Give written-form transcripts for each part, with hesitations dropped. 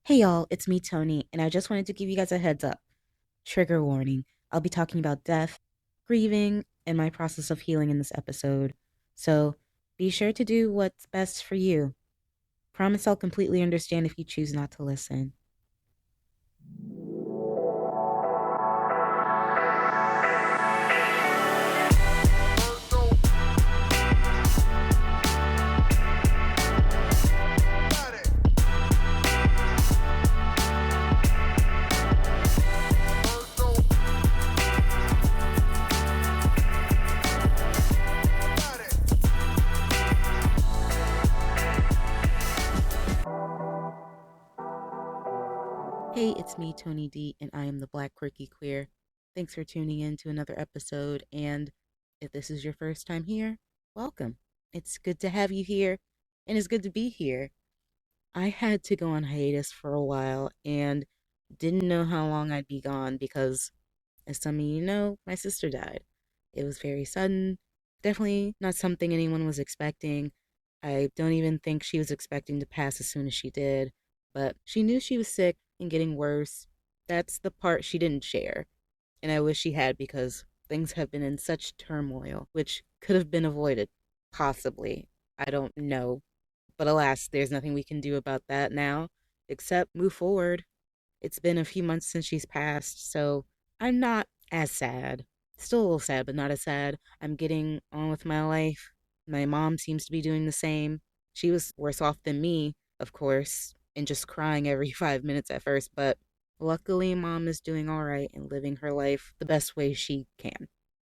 Hey y'all, it's me, Tony, and I just wanted to give you guys a heads up. Trigger warning. I'll be talking about death, grieving, and my process of healing in this episode. So be sure to do what's best for you. Promise I'll completely understand if you choose not to listen. Hey, it's me, Tony D, and I am the Black Quirky Queer. Thanks for tuning in to another episode, and if this is your first time here, welcome. It's good to have you here, and it's good to be here. I had to go on hiatus for a while and didn't know how long I'd be gone because, as some of you know, my sister died. It was very sudden, definitely not something anyone was expecting. I don't even think she was expecting to pass as soon as she did, but she knew she was sick and getting worse. That's the part she didn't share, and I wish she had because things have been in such turmoil, which could have been avoided, possibly. I don't know, but alas, there's nothing we can do about that now except move forward. It's been a few months since she's passed, so I'm not as sad. Still a little sad, but not as sad. I'm getting on with my life. My mom seems to be doing the same. She was worse off than me, of course, and just crying every 5 minutes at first, but luckily, mom is doing all right and living her life the best way she can.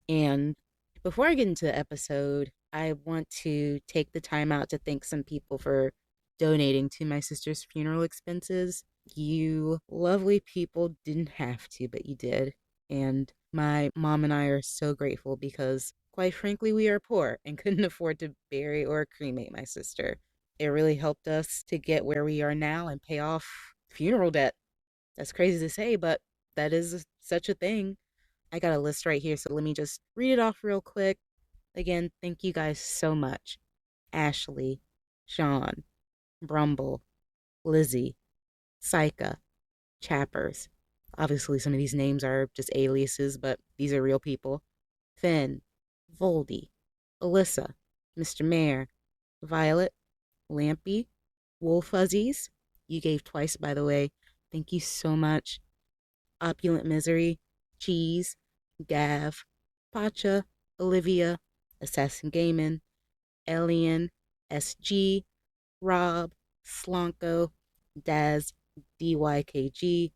And before I get into the episode, I want to take the time out to thank some people for donating to my sister's funeral expenses. You lovely people didn't have to, but you did. And my mom and I are so grateful because, quite frankly, we are poor and couldn't afford to bury or cremate my sister. It really helped us to get where we are now and pay off funeral debt. That's crazy to say, but that is such a thing. I got a list right here, so let me just read it off real quick. Again, thank you guys so much. Ashley, Sean, Brumble, Lizzie, Sika, Chappers. Obviously, some of these names are just aliases, but these are real people. Finn, Voldy, Alyssa, Mr. Mayor, Violet, Lampy, Wool Fuzzies. You gave twice, by the way. Thank you so much. Opulent Misery, Cheese, Gav, Pacha, Olivia, Assassin Gaiman, Alien, SG, Rob, Slonko, Daz, DYKG,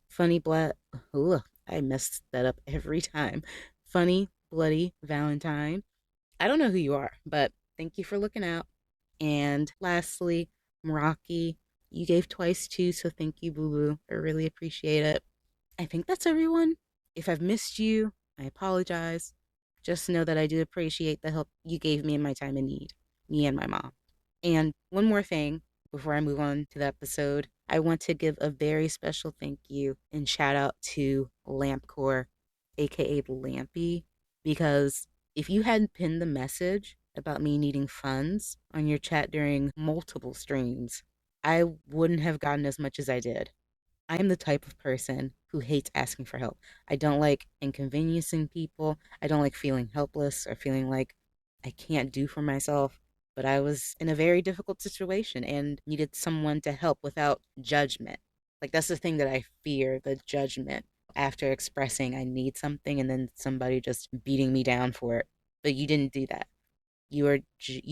Funny Black. Ugh, I messed that up every time. Funny Bloody Valentine. I don't know who you are, but thank you for looking out. And lastly, Meraki. You gave twice too, so thank you, Boo Boo. I really appreciate it. I think that's everyone. If I've missed you, I apologize. Just know that I do appreciate the help you gave me in my time of need, me and my mom. And one more thing before I move on to the episode, I want to give a very special thank you and shout out to Lampcore, aka Lampy, because if you hadn't pinned the message about me needing funds on your chat during multiple streams, I wouldn't have gotten as much as I did. I am the type of person who hates asking for help. I don't like inconveniencing people. I don't like feeling helpless or feeling like I can't do for myself. But I was in a very difficult situation and needed someone to help without judgment. Like, that's the thing that I fear, the judgment after expressing I need something and then somebody just beating me down for it. But you didn't do that. You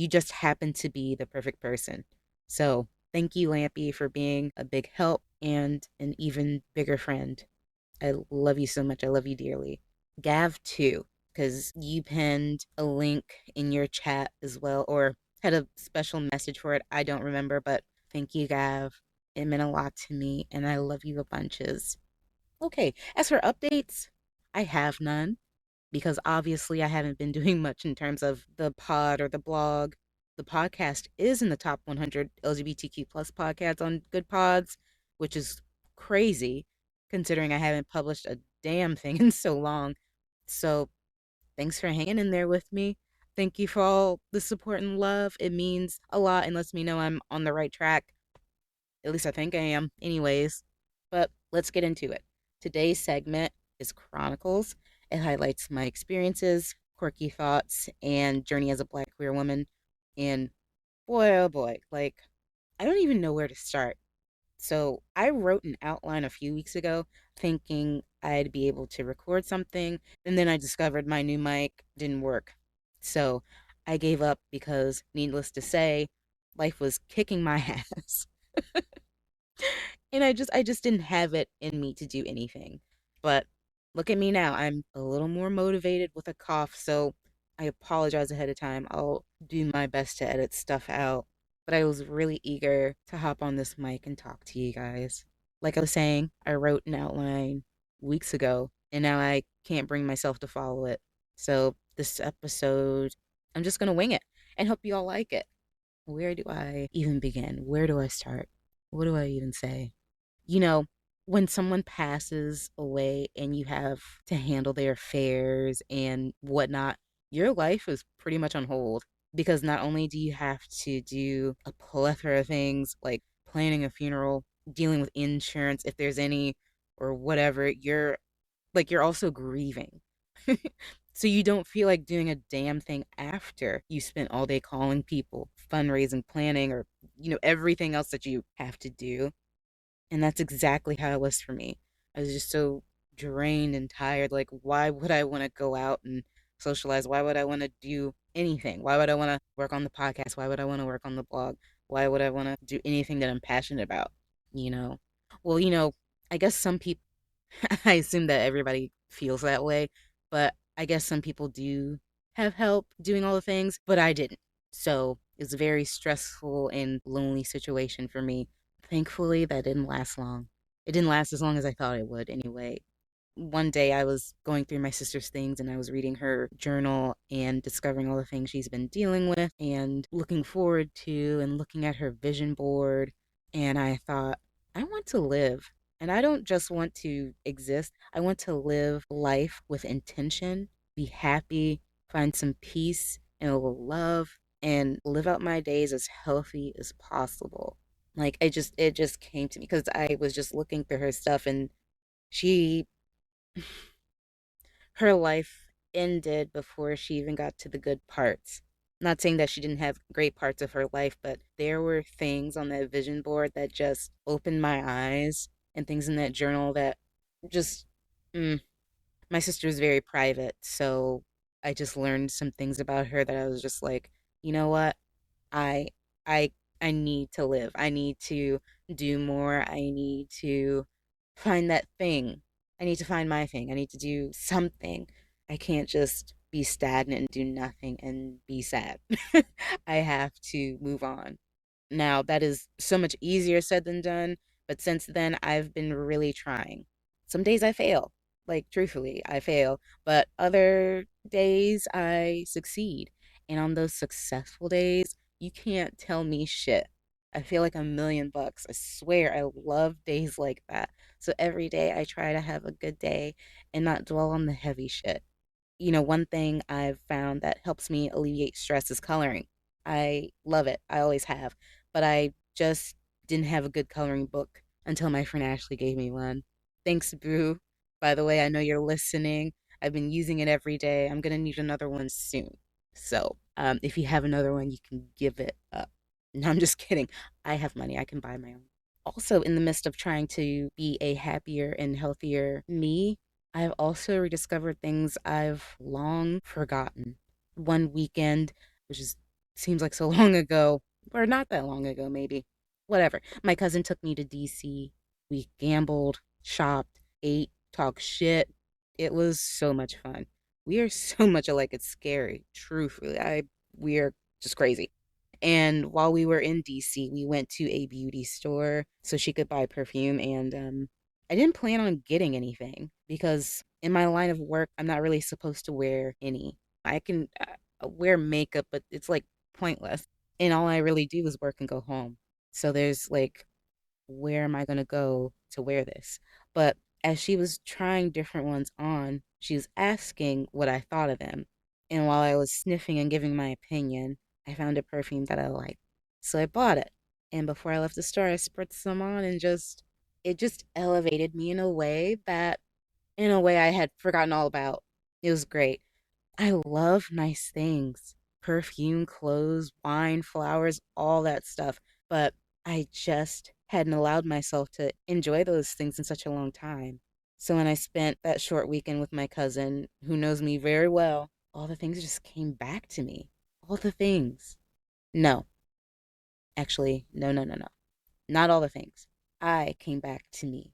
just happened to be the perfect person. So thank you, Lampy, for being a big help and an even bigger friend. I love you so much. I love you dearly. Gav too, because you pinned a link in your chat as well, or had a special message for it. I don't remember, but thank you, Gav. It meant a lot to me, and I love you a bunches. Okay, as for updates, I have none because obviously I haven't been doing much in terms of the pod or the blog. The podcast is in the top 100 LGBTQ plus podcasts on Good Pods, which is crazy considering I haven't published a damn thing in so long. So thanks for hanging in there with me. Thank you for all the support and love. It means a lot and lets me know I'm on the right track. At least I think I am. Anyways, but let's get into it. Today's segment is Chronicles. It highlights my experiences, quirky thoughts, and journey as a Black queer woman. And boy, oh boy, like, I don't even know where to start. So I wrote an outline a few weeks ago thinking I'd be able to record something, and then I discovered my new mic didn't work. So I gave up because, needless to say, life was kicking my ass. And I just didn't have it in me to do anything. But look at me now. I'm a little more motivated with a cough, so I apologize ahead of time. I'll do my best to edit stuff out. But I was really eager to hop on this mic and talk to you guys. Like I was saying, I wrote an outline weeks ago, and now I can't bring myself to follow it. So this episode, I'm just gonna wing it and hope you all like it. Where do I even begin? Where do I start? What do I even say? You know, when someone passes away and you have to handle their affairs and whatnot, your life is pretty much on hold because not only do you have to do a plethora of things like planning a funeral, dealing with insurance if there's any, or whatever, you're also grieving. So you don't feel like doing a damn thing after you spent all day calling people, fundraising, planning, or everything else that you have to do. And that's exactly how it was for me. I was just so drained and tired. Like, why would I want to go out and socialize? Why would I want to do anything? Why would I want to work on the podcast? Why would I want to work on the blog? Why would I want to do anything that I'm passionate about? You know? Well, I guess some people, I assume that everybody feels that way, but I guess some people do have help doing all the things, but I didn't. So it's a very stressful and lonely situation for me. Thankfully, that didn't last long. It didn't last as long as I thought it would, anyway. One day I was going through my sister's things and I was reading her journal and discovering all the things she's been dealing with and looking forward to and looking at her vision board. And I thought, I want to live. And I don't just want to exist, I want to live life with intention, be happy, find some peace and a little love, and live out my days as healthy as possible. Like it just came to me because I was just looking through her stuff and she her life ended before she even got to the good parts. Not saying that she didn't have great parts of her life, but there were things on that vision board that just opened my eyes and things in that journal that just mm. My sister is very private, so I just learned some things about her that I was just like, you know what? I I I need to live. I need to do more. I need to find that thing. I need to find my thing. I need to do something. I can't just be stagnant and do nothing and be sad. I have to move on. Now, that is so much easier said than done, but since then, I've been really trying. Some days I fail, like truthfully, I fail, but other days I succeed. And on those successful days, you can't tell me shit. I feel like $1,000,000. I swear, I love days like that. So every day I try to have a good day and not dwell on the heavy shit. One thing I've found that helps me alleviate stress is coloring. I love it. I always have. But I just didn't have a good coloring book until my friend Ashley gave me one. Thanks, Boo. By the way, I know you're listening. I've been using it every day. I'm going to need another one soon. So, if you have another one, you can give it up. No, I'm just kidding. I have money. I can buy my own. Also, in the midst of trying to be a happier and healthier me, I've also rediscovered things I've long forgotten. One weekend, which is seems like so long ago, or not that long ago, maybe. Whatever. My cousin took me to DC. We gambled, shopped, ate, talked shit. It was so much fun. We are so much alike. It's scary. Truthfully, we are just crazy. And while we were in DC, we went to a beauty store so she could buy perfume. And I didn't plan on getting anything because in my line of work, I'm not really supposed to wear any. I can wear makeup, but it's like pointless. And all I really do is work and go home. So there's like, where am I going to go to wear this? But as she was trying different ones on, she was asking what I thought of them. And while I was sniffing and giving my opinion, I found a perfume that I liked. So I bought it. And before I left the store, I spritzed some on and it just elevated me in a way I had forgotten all about. It was great. I love nice things, perfume, clothes, wine, flowers, all that stuff. But I just hadn't allowed myself to enjoy those things in such a long time. So when I spent that short weekend with my cousin, who knows me very well, all the things just came back to me. All the things. No, actually, no. Not all the things. I came back to me.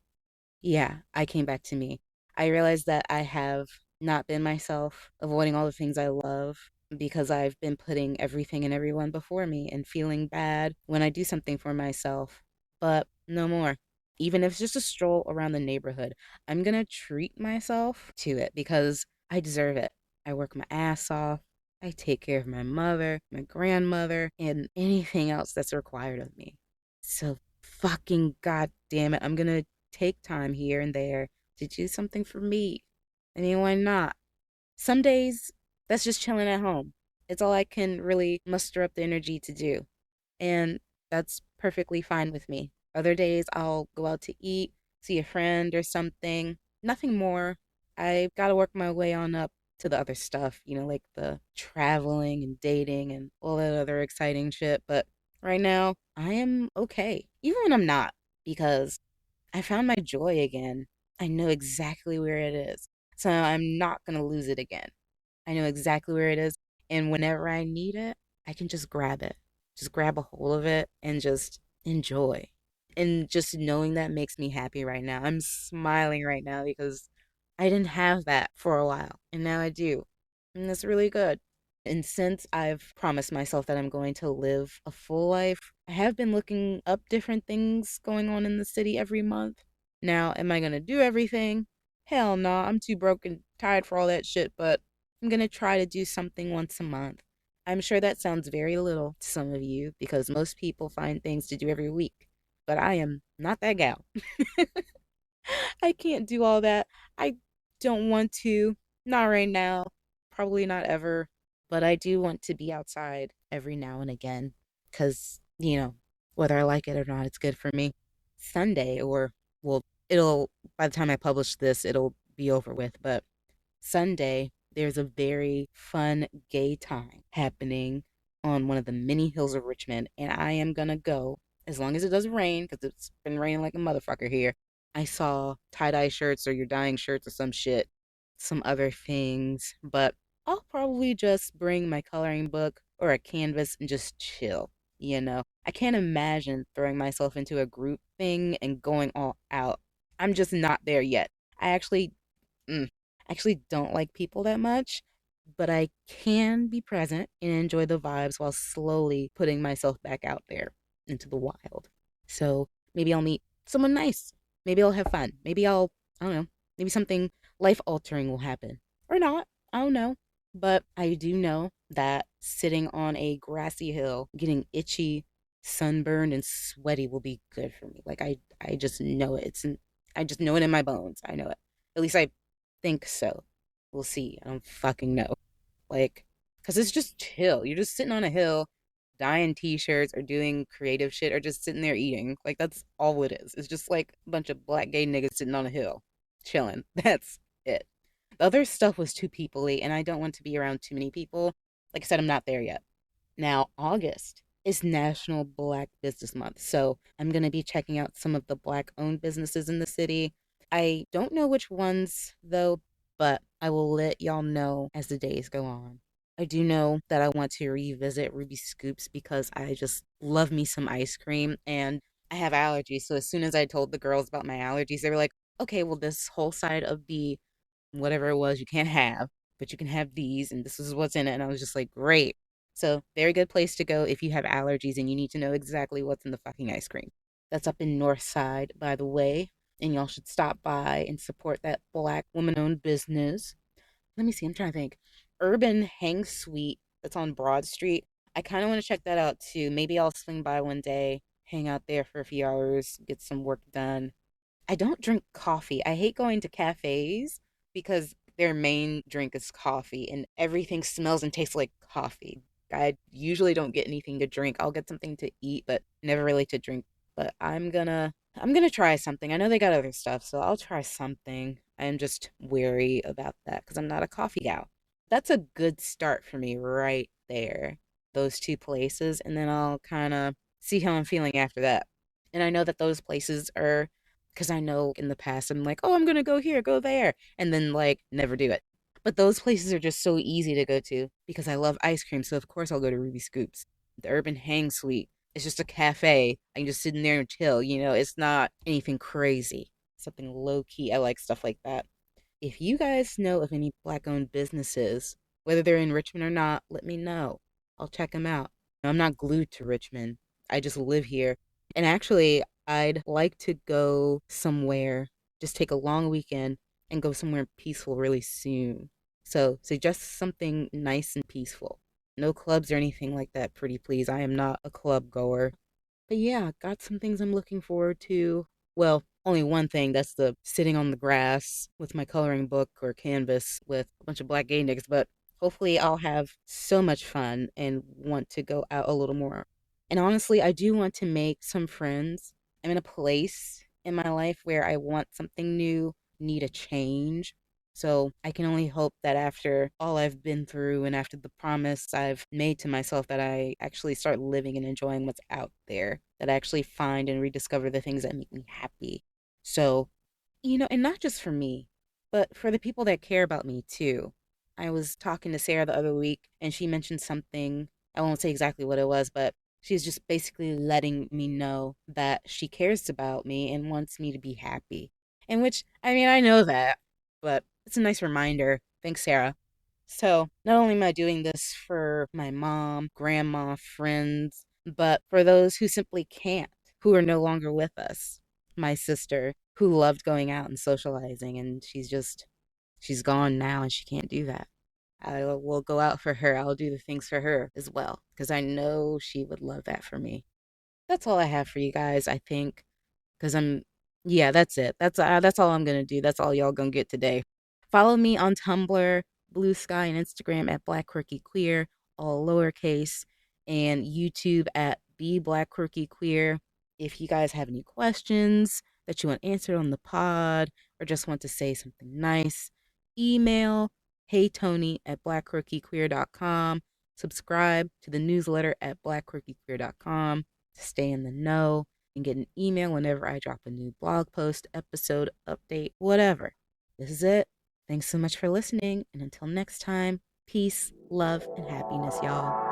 Yeah, I came back to me. I realized that I have not been myself, avoiding all the things I love because I've been putting everything and everyone before me and feeling bad when I do something for myself. But no more. Even if it's just a stroll around the neighborhood, I'm gonna treat myself to it because I deserve it. I work my ass off. I take care of my mother, my grandmother, and anything else that's required of me. So fucking goddamn it, I'm gonna take time here and there to do something for me. I mean, why not? Some days, that's just chilling at home. It's all I can really muster up the energy to do. And that's perfectly fine with me. Other days, I'll go out to eat, see a friend or something. Nothing more. I've got to work my way on up to the other stuff, like the traveling and dating and all that other exciting shit. But right now, I am okay, even when I'm not, because I found my joy again. I know exactly where it is. So I'm not going to lose it again. I know exactly where it is. And whenever I need it, I can just grab it, just grab a hold of it and just enjoy. And just knowing that makes me happy right now. I'm smiling right now because I didn't have that for a while. And now I do. And that's really good. And since I've promised myself that I'm going to live a full life, I have been looking up different things going on in the city every month. Now, am I going to do everything? Hell no, I'm too broke and tired for all that shit, but I'm going to try to do something once a month. I'm sure that sounds very little to some of you because most people find things to do every week, but I am not that gal. I can't do all that. I don't want to. Not right now. Probably not ever. But I do want to be outside every now and again because, whether I like it or not, it's good for me. Sunday, or, well, by the time I publish this, it'll be over with. But Sunday, there's a very fun gay time happening on one of the many hills of Richmond, and I am gonna go as long as it doesn't rain because it's been raining like a motherfucker here. I saw tie-dye shirts or your dyeing shirts or some shit, some other things, but I'll probably just bring my coloring book or a canvas and just chill. I can't imagine throwing myself into a group thing and going all out. I'm just not there yet. I mm, actually don't like people that much, but I can be present and enjoy the vibes while slowly putting myself back out there into the wild. So maybe I'll meet someone nice. Maybe I'll have fun. I don't know, maybe something life altering will happen. Or not. I don't know. But I do know that sitting on a grassy hill, getting itchy, sunburned, and sweaty will be good for me. I just know it. I just know it in my bones. I know it. At least I think so. We'll see. I don't fucking know. Like, because it's just chill. You're just sitting on a hill, dyeing t-shirts or doing creative shit or just sitting there eating. Like, that's all it is. It's just like a bunch of black gay niggas sitting on a hill, chilling. That's it. The other stuff was too people-y, and I don't want to be around too many people. Like I said, I'm not there yet. Now, August is National Black Business Month, so I'm going to be checking out some of the black owned businesses in the city. I don't know which ones, though, but I will let y'all know as the days go on. I do know that I want to revisit Ruby Scoops because I just love me some ice cream and I have allergies. So as soon as I told the girls about my allergies, they were like, okay, well, this whole side of the whatever it was you can't have, but you can have these, and this is what's in it. And I was just like, great. So, very good place to go if you have allergies and you need to know exactly what's in the fucking ice cream. That's up in North Side, by the way, and y'all should stop by and support that black woman owned business. Let me see, I'm trying to think. Urban Hang Suite, that's on Broad Street. I kind of want to check that out too. Maybe I'll swing by one day, hang out there for a few hours, get some work done. I don't drink coffee. I hate going to cafes because their main drink is coffee and everything smells and tastes like coffee. I usually don't get anything to drink. I'll get something to eat, but never really to drink. But I'm gonna try something. I know they got other stuff, so I'll try something. I'm just wary about that because I'm not a coffee gal. That's a good start for me right there. Those two places, and then I'll kind of see how I'm feeling after that. And I know that those places are because I know in the past I'm like, oh, I'm gonna go here, go there, and then like never do it. But those places are just so easy to go to because I love ice cream. So of course I'll go to Ruby Scoops. The Urban Hang Suite. It's just a cafe. I can just sit in there and chill. It's not anything crazy. Something low key. I like stuff like that. If you guys know of any black owned businesses, whether they're in Richmond or not, let me know. I'll check them out. I'm not glued to Richmond. I just live here. And actually, I'd like to go somewhere, just take a long weekend and go somewhere peaceful really soon. So suggest something nice and peaceful. No clubs or anything like that, pretty please. I am not a club goer. But yeah, got some things I'm looking forward to. Well, only one thing, that's the sitting on the grass with my coloring book or canvas with a bunch of black gay niggas. But hopefully I'll have so much fun and want to go out a little more. And honestly, I do want to make some friends. I'm in a place in my life where I want something new, need a change. So I can only hope that after all I've been through and after the promise I've made to myself that I actually start living and enjoying what's out there, that I actually find and rediscover the things that make me happy. So, and not just for me, but for the people that care about me too. I was talking to Sarah the other week and she mentioned something. I won't say exactly what it was, but she's just basically letting me know that she cares about me and wants me to be happy. In which, I mean, I know that, but it's a nice reminder. Thanks, Sarah. So, not only am I doing this for my mom, grandma, friends, but for those who simply can't, who are no longer with us. My sister, who loved going out and socializing, and she's gone now and she can't do that. I will go out for her. I'll do the things for her as well, because I know she would love that for me. That's all I have for you guys, I think. Because yeah, that's it. That's all I'm gonna do. That's all y'all gonna get today. Follow me on Tumblr, Blue Sky, and Instagram at Black Quirky Queer, all lowercase, and YouTube at Be Black Quirky Queer. If you guys have any questions that you want answered on the pod, or just want to say something nice, email heytony at blackquirkyqueer.com. Subscribe to the newsletter at blackquirkyqueer.com to stay in the know and get an email whenever I drop a new blog post, episode, update, whatever. This is it. Thanks so much for listening, and until next time, peace, love, and happiness, y'all.